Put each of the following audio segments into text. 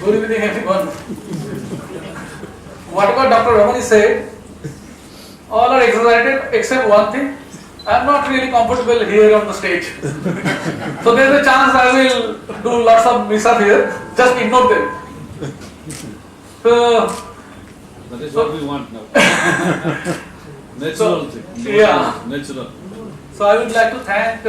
Good evening, everyone. Whatever Dr. Ramani said, all are exaggerated except one thing. I am not really comfortable here on the stage. So there is a chance I will do lots of mishap here. Just ignore them. That is what we want now. Natural thing. Yeah. Natural. So I would like to thank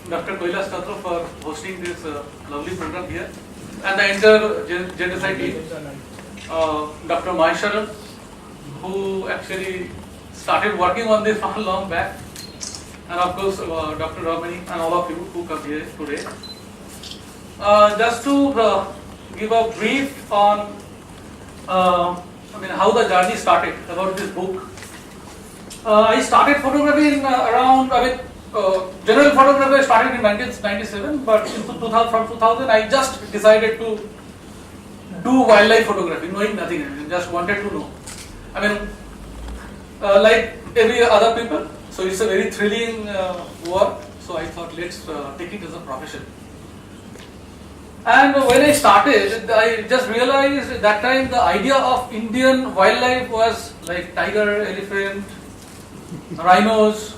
Dr. Kailash Katra for hosting this lovely program here, and the entire Genocide team. Dr. Maheswaran, who actually started working on this from long back, and of course Dr. Ramani and all of you who come here today. Just to give a brief on how the journey started about this book. I started photography in general photography I started in 1997, but from 2000 I just decided to do wildlife photography, knowing nothing. I just wanted to know. Like every other people, so it's a very thrilling work. So I thought let's take it as a profession. And when I started, I just realized at that time the idea of Indian wildlife was like tiger, elephant, rhinos,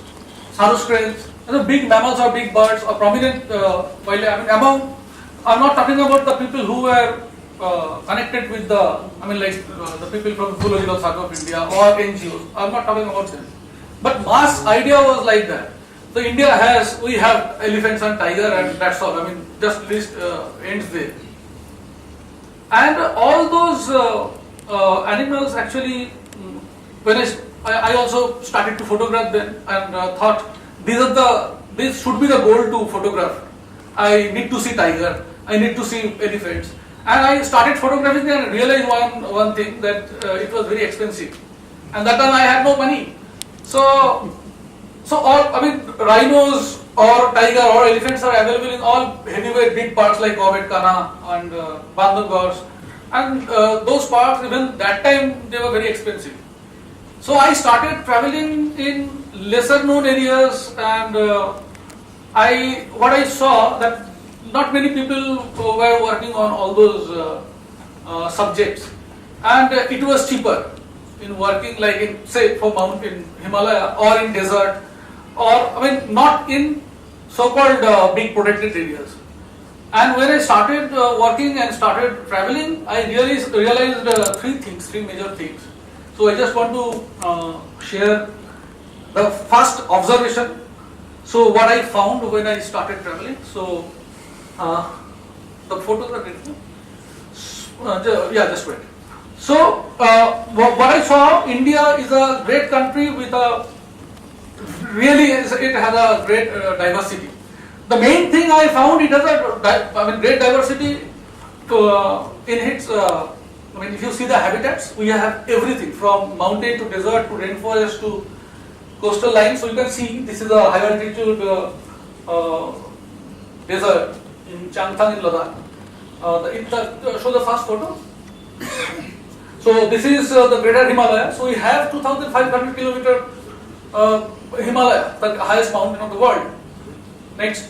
sarus cranes, big mammals or big birds or prominent wildlife. I'm not talking about the people who were connected with the people from Zoological Survey of India or NGOs. I'm not talking about them. But mass idea was like that. So we have elephants and tiger, and that's all. Just list ends there. And all those animals actually, when I also started to photograph them and thought this should be the goal to photograph. I need to see tiger, I need to see elephants. And I started photographing and realized one thing, that it was very expensive. And that time I had no money. So rhinos or tiger or elephants are available in all heavyweight big parks like Corbett, Kana and Bandhavgarh. And those parks, even that time, they were very expensive. So I started traveling in lesser known areas, and what I saw that not many people were working on all those subjects, and it was cheaper in working like in, say, for mountain Himalaya or in desert, or not in so-called big protected areas. And when I started working and started traveling, I realized three major things. So I just want to share the first observation. So what I found when I started traveling. So the photos are ready. Just wait. So what I saw, India is a great country with it has a great diversity. The main thing I found, it has a great diversity in its. If you see the habitats, we have everything from mountain to desert to rainforest to coastal lines. So you can see this is a high altitude desert in Changthang in Ladakh. Show the first photo. So this is the Greater Himalaya. So we have 2,500 kilometer Himalaya, the highest mountain of the world. Next,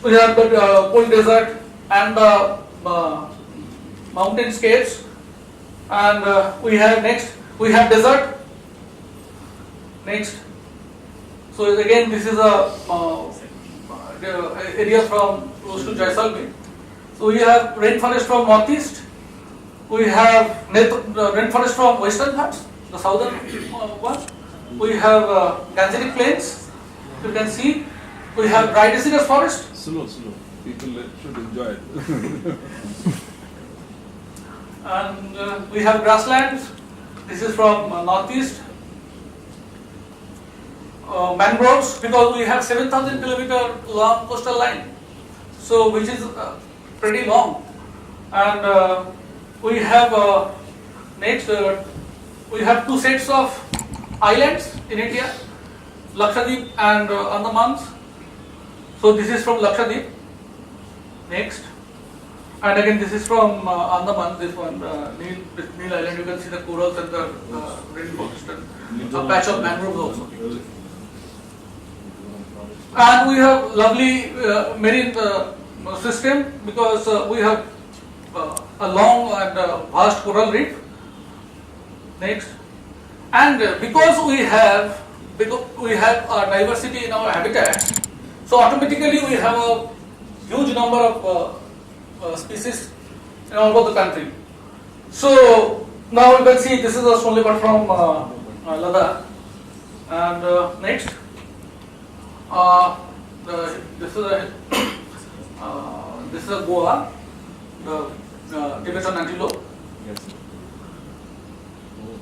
we have the cold desert and the mountainscapes, and we have desert. Next, so again this is a area from close to Jaisalmer. So we have rainforest from northeast. We have rainforest from western Ghats, the southern one. We have Gangetic plains. You can see. We have dry deciduous forest. Slow. People should enjoy it. And we have grasslands. This is from northeast. Mangroves, because we have 7,000 kilometer long coastal line, so which is pretty long. And we have next we have two sets of islands in India, Lakshadweep and Andamans. So this is from Lakshadweep. Next, and again this is from Andaman. This one, Neil Island. You can see the corals and the rainforest and a patch of mangroves also. And we have lovely marine system because we have a long and vast coral reef. Next, and because we have a diversity in our habitat, so automatically we have a huge number of species in all over the country. So now you can see this is a stone leopard from Ladakh, and next, this is a Goa, the Tibetan antelope. Yes.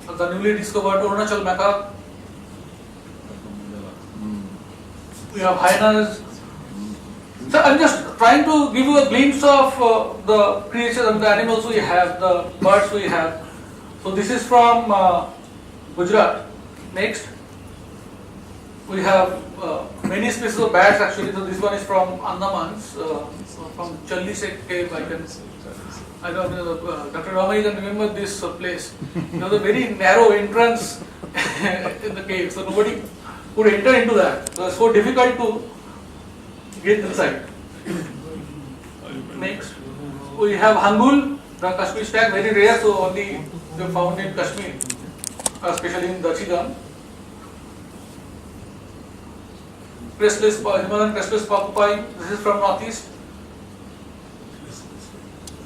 The newly discovered Arunachal macaque. We have hyenas. So I'm just trying to give you a glimpse of the creatures and the animals we have, the birds we have. So this is from Gujarat. Next, we have many species of bats actually. So this one is from Andamans, from Challisek cave. I don't know, Dr. Ramai can remember this place. There was a very narrow entrance in the cave, so nobody could enter into that. It was so difficult to get inside. Next, we have Hangul, the Kashmir stag, very rare, so only they found in Kashmir, especially in Dachigan. Himalayan crestless porcupine, this is from northeast.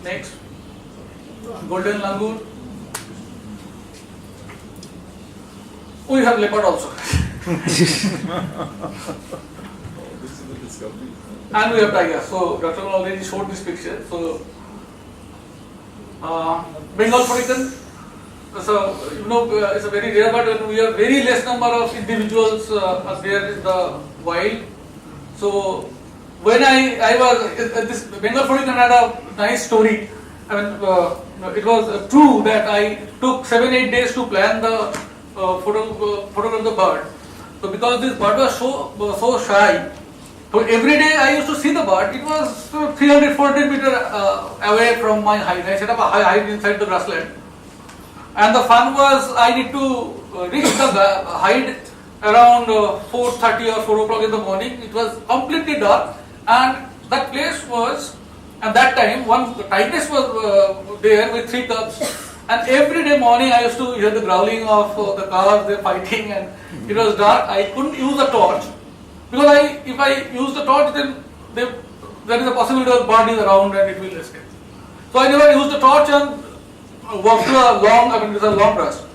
Next, golden langur. We have leopard also. This is the discovery. And we have tiger. So Dr. already showed this picture. So Bengal phoenix. So it's a very rare bird, and we have very less number of individuals there in the wild. So when I was this Bengal phoenix had a nice story. I mean, it was true that I took 7-8 days to plan the photograph the bird. So because this bird was so shy, so every day I used to see the bird. It was 300-400 meter away from my hide. I set up a hide inside the grassland, and the fun was I need to reach the hide around 4:30 or 4 o'clock in the morning. It was completely dark, and that place was. At that time, one tigress was there with 3 cubs, and every day morning I used to hear the growling of the calves, they're fighting, and it was dark. I couldn't use a torch because if I use the torch, then there is a possibility the bird is around and it will escape. So I never used the torch and walked through it's a long rest,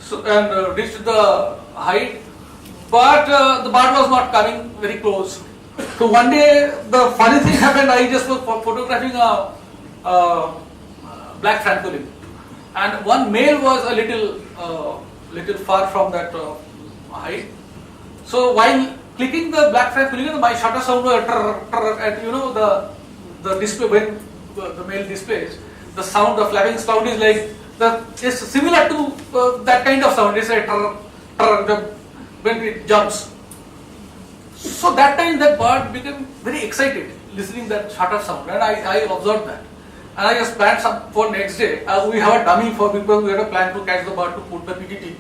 so, and reached the height, but the bird was not coming very close. So one day the funny thing happened. I just was photographing a black francolin, and one male was a little far from that height. So while clicking the black francolin, my shutter sound was and the display when the male displays the sound, the flapping sound is like it's similar to that kind of sound. It's like when it jumps. So that time that bird became very excited listening that shutter sound, and I observed that, and I just planned some for next day. As we have a dummy for because we had a plan to catch the bird to put the PTT.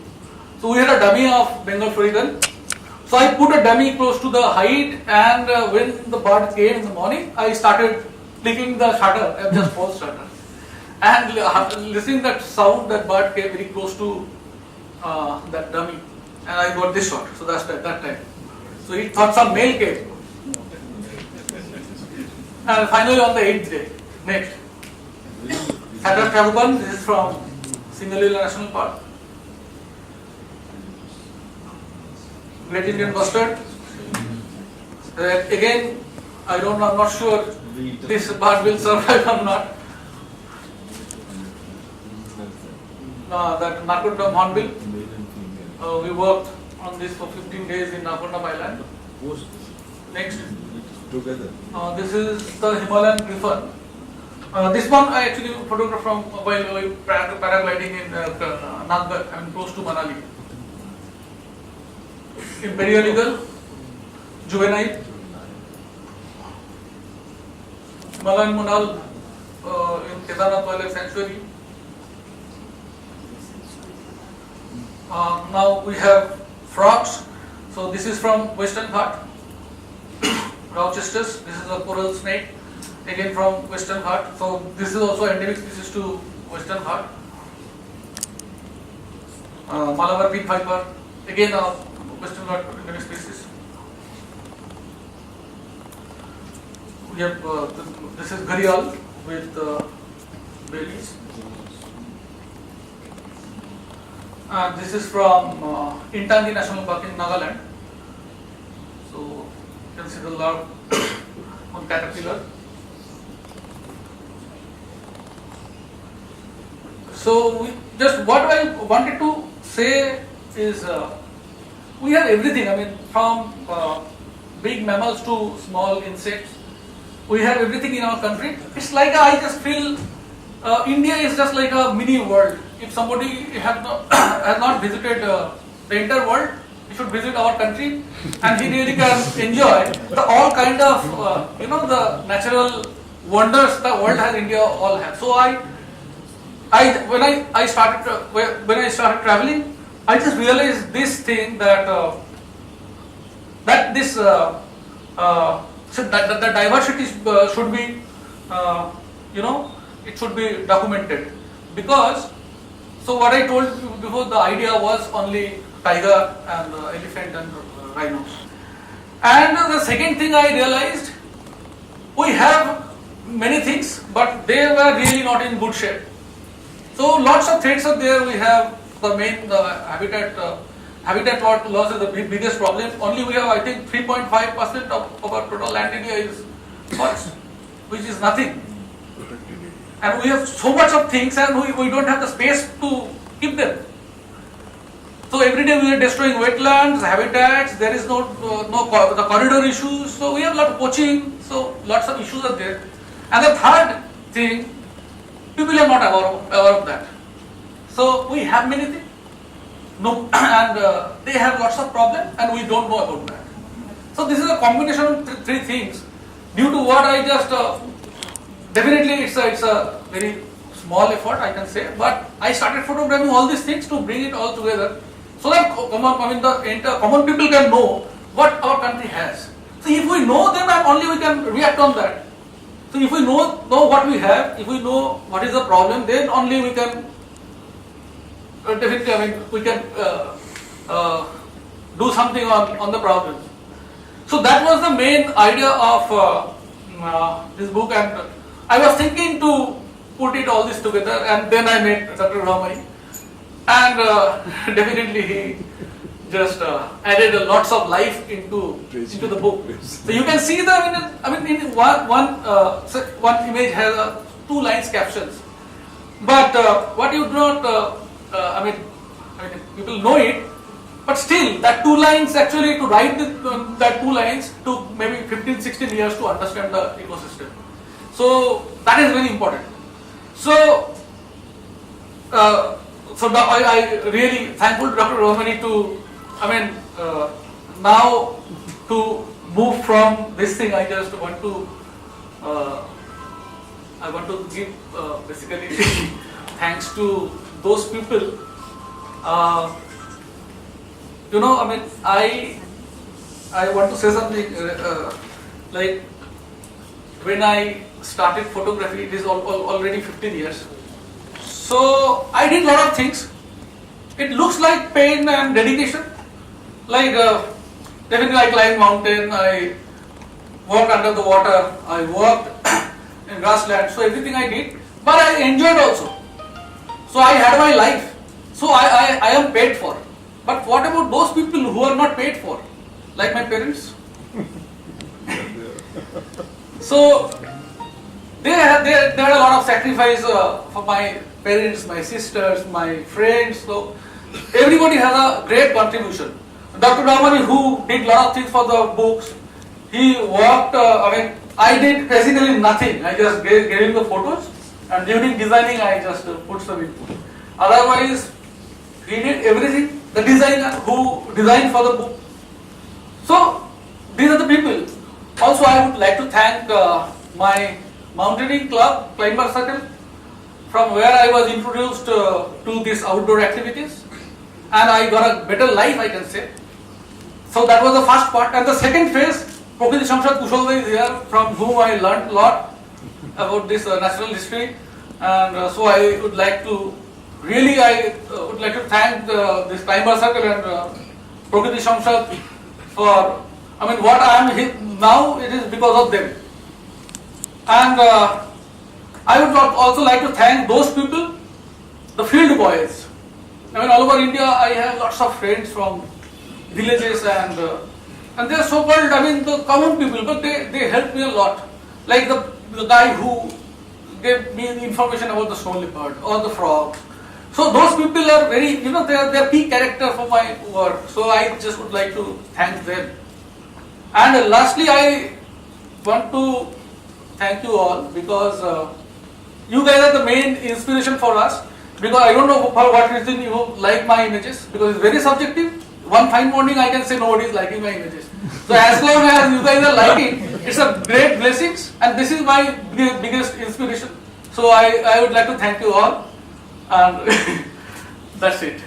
So we had a dummy of Bengal phoenix. So I put a dummy close to the height, and when the bird came in the morning, I started clicking the shutter, just false shutter, and listening that sound. That bird came very close to that dummy, and I got this shot. So that's that time. So he thought some male came. And finally on the 8th day, next. Satar Tragopan, this is from Singalila National Park. Great Indian Bustard. Again, I'm not sure this bird will survive or not. That Narcondam hornbill. We worked on this for 15 days in Narcondam Island. Next. Together. This is the Himalayan griffon. This one I actually photographed from while paragliding in Naggar, close to Manali. Imperial eagle, juvenile. Himalayan monal in Kedarnath Wildlife Sanctuary. Now we have frogs. So this is from Western Ghat. Gloucesters. This is a coral snake, again from Western Ghat. So this is also endemic species to Western Ghat. Malabar pink viper, again a Western Ghat endemic species. We have this is gharial with babies. This is from Intangi National Park in Nagaland. So you can see the larva on caterpillar. So what I wanted to say is we have everything. I mean, from big mammals to small insects, we have everything in our country. It's like I just feel India is just like a mini world. If somebody has not visited the entire world, he should visit our country, and he really can enjoy the all kind of the natural wonders the world has. India all have. So when I started traveling, I just realized this thing that that the diversity should be it should be documented, because so what I told you before, the idea was only tiger and elephant and rhinos. And the second thing I realized, we have many things, but they were really not in good shape. So lots of threats are there. We have the habitat loss is the biggest problem. Only we have, I think, 3.5% of our total land area is forest, which is nothing. And we have so much of things, and we don't have the space to keep them. So every day we are destroying wetlands, habitats. There is no the corridor issues. So we have a lot of poaching. So lots of issues are there. And the third thing, people are not aware of that. So we have many things, and they have lots of problems, and we don't know about that. So this is a combination of three things. Due to what I just definitely it's a very small effort, I can say, but I started photographing all these things to bring it all together, so that the common people can know what our country has. So if we know, then only we can react on that. So if we know what we have, if we know what is the problem, then only we can definitely, we can do something on the problem. So that was the main idea of this book, and I was thinking to put it all this together, and then I met Dr. Ramani, and definitely he just added lots of life into the book. So you can see in one image has 2 lines captions, but what you do not, people know it, but still that 2 lines actually to write that 2 lines took maybe 15-16 years to understand the ecosystem. So that is very important. So I really thankful to Dr. Ramani to, now to move from this thing. I just want to give basically thanks to those people. I want to say something like when I started photography, it is already 15 years. So I did a lot of things. It looks like pain and dedication. Like definitely I climbed mountain, I worked under the water, I worked in grassland. So everything I did, but I enjoyed also. So I had my life. So I am paid for. But what about those people who are not paid for, like my parents? So they had a lot of sacrifice for my parents, my sisters, my friends. So everybody has a great contribution. Dr. Ramani, who did a lot of things for the books, he worked. I did basically nothing. I just gave him the photos, and during designing, I just put some input. Otherwise, he did everything. The designer who designed for the book. So these are the people. Also, I would like to thank my mountaineering club, Climber Circle, from where I was introduced to these outdoor activities, and I got a better life, I can say. So that was the first part, and the second phase Prakriti Shamshad Kushalbhai is here, from whom I learnt a lot about this natural history, and so I would like to would like to thank this climber circle and Prakriti Shamshad for, I mean, what I am now, it is because of them. And I would also like to thank those people, the field boys. I mean, all over India, I have lots of friends from villages, and they are so-called, I mean, the common people, but they helped me a lot. Like the guy who gave me information about the snow leopard or the frogs. So those people are very, they are key character for my work. So I just would like to thank them. And lastly, I want to thank you all, because you guys are the main inspiration for us. Because I don't know for what reason you like my images, because it's very subjective. One fine morning I can say nobody is liking my images. So as long as you guys are liking, it's a great blessings, and this is my biggest inspiration. So I would like to thank you all, and that's it.